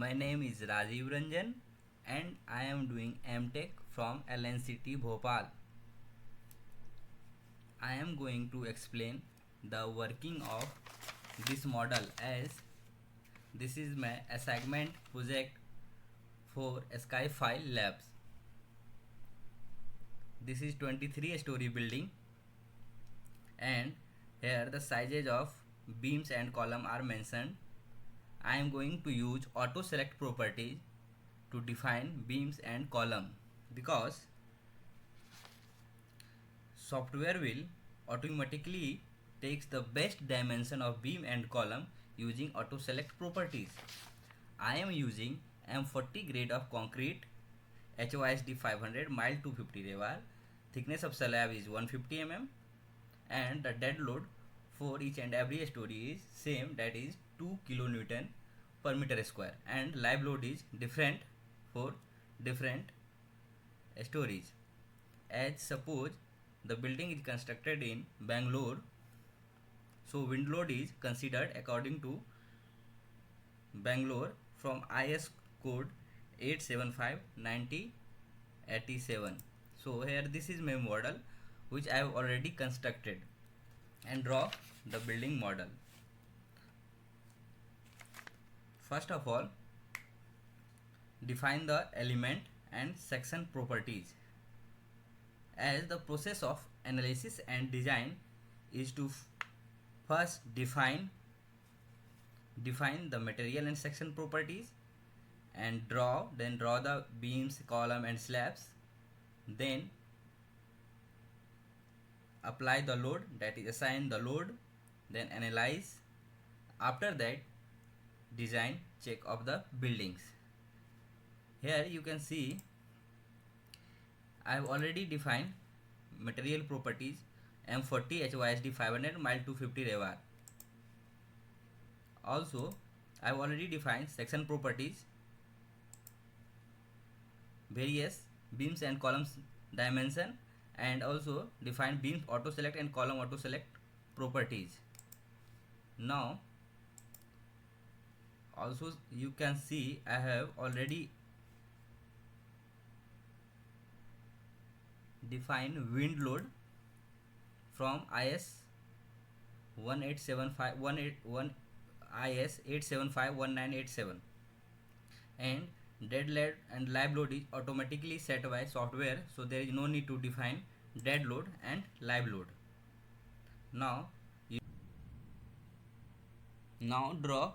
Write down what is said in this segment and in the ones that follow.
My name is Rajiv Ranjan and I am doing MTech from LNCT Bhopal. I am going to explain the working of this model as this is my assignment project for Skyfile Labs. This is 23-story building and here the sizes of beams and column are mentioned. I am going to use auto select property to define beams and column because software will automatically takes the best dimension of beam and column using auto select properties. I am using M40 grade of concrete, HOSD 500, mild 250 rebar, thickness of slab is 150 mm and the dead load for each and every story is same, that is 2 kilonewton per meter square, and live load is different for different stories. As suppose the building is constructed in Bangalore, so wind load is considered according to Bangalore from IS code 875-90-87. So here this is my model which I have already constructed, and draw the building model. First of all, define the element and section properties. As the process of analysis and design is to first define the material and section properties and then draw the beams, column and slabs, then apply the load, that is assign the load, then analyze, after that design check of the buildings. Here you can see I have already defined material properties M40 HOSD 500 mild 250 rebar. Also I have already defined section properties, various beams and columns dimension, and also define beams auto select and column auto select properties. Now also you can see I have already defined wind load from IS 1875 IS 875-1987, and dead load and live load is automatically set by software, so there is no need to define dead load and live load. Now draw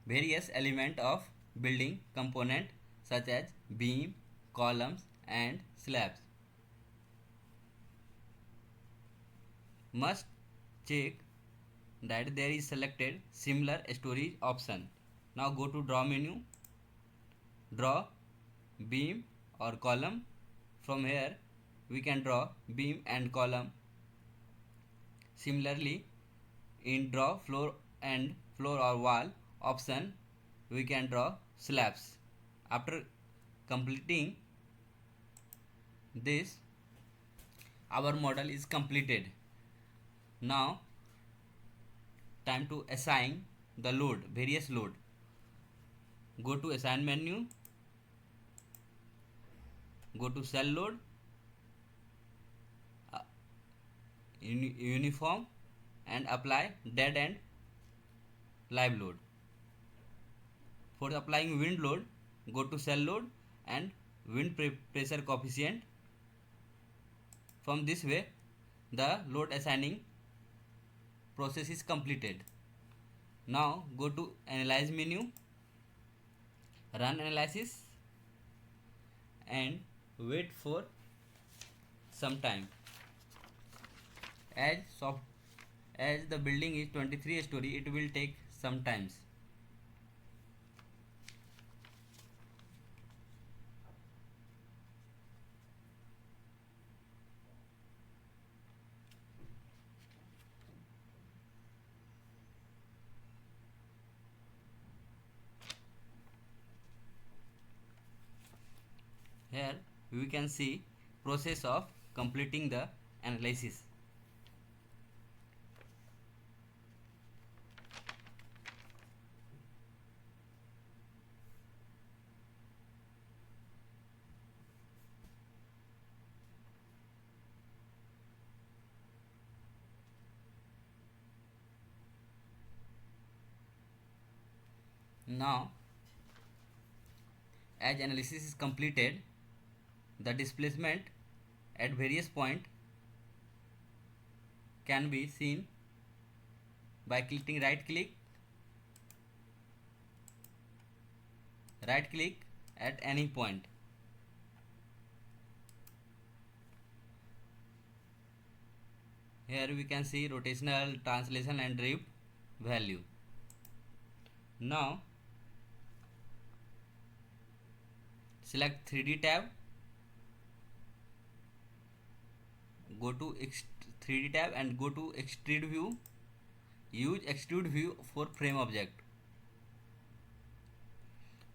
various element of building component such as beam, columns and slabs. Must check that there is selected similar storage option. Now go to draw menu, draw beam or column. From here we can draw beam and column. Similarly, in draw floor or wall option we can draw slabs. After completing this, our model is completed. Now time to assign the load, various load. Go to assign menu, go to cell load, uniform, and apply dead and live load. For applying wind load, go to cell load and wind pressure coefficient. From this way the load assigning process is completed. Now go to analyze menu, run analysis and wait for some time. As the building is 23 story, it will take some times. Here we can see process of completing the analysis. Now, as analysis is completed, the displacement at various points can be seen by clicking right click at any point. Here we can see rotational, translation and drift value. Now select 3D tab, go to 3D tab and go to extrude view. Use extrude view for frame object.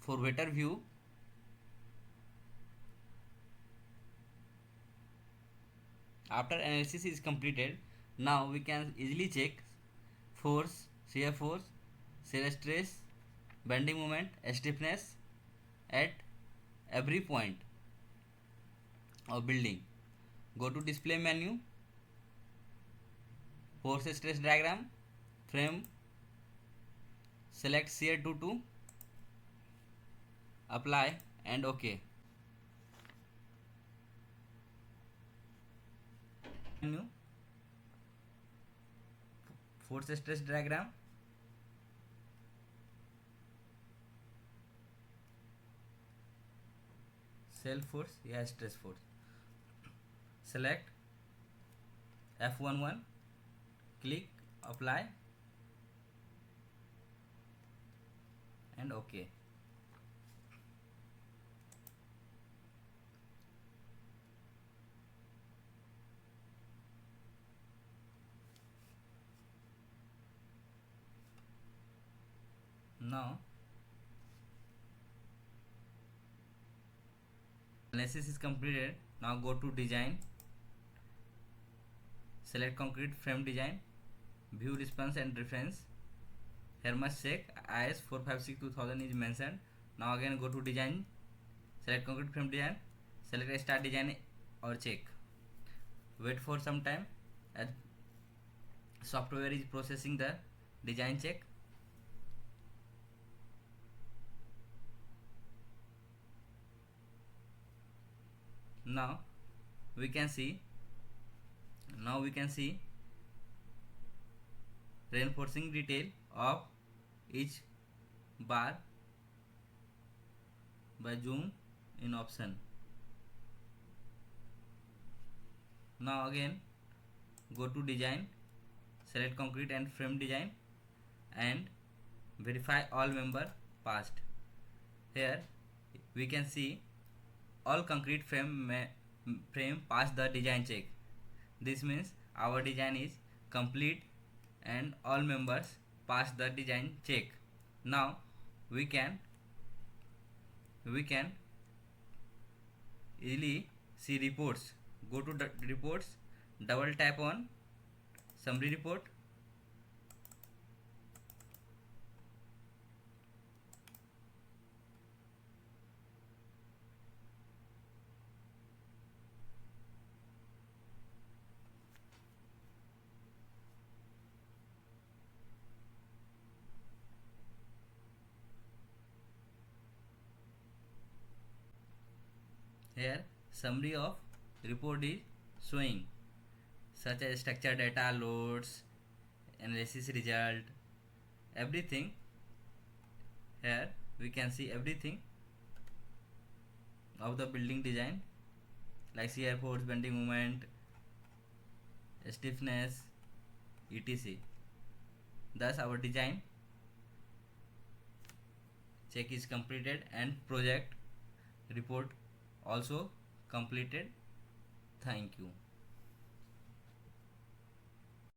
For better view, after analysis is completed, now we can easily check force, shear stress, bending moment, stiffness at every point of building. Go to display menu, force stress diagram, frame, select shear to 2, apply and OK. Menu, force stress diagram, self force, stress force. Select F11, click apply and OK. Now analysis is completed. Now go to design, select concrete frame design, view response and reference. Here must check IS 456-2000 is mentioned. Now again go to design, select concrete frame design, select start design or check. Wait for some time as software is processing the design check. Now we can see reinforcing detail of each bar by zoom in option. Now again go to design, select concrete and frame design and verify all member passed. Here we can see all concrete frame pass the design check. This means our design is complete and all members pass the design check. Now we can easily see reports. Go to the reports, double tap on summary report. Here summary of report is showing, such as structure data, loads, analysis result, everything. Here we can see everything of the building design like shear force, bending moment, stiffness, etc. Thus our design check is completed and project report also completed. Thank you.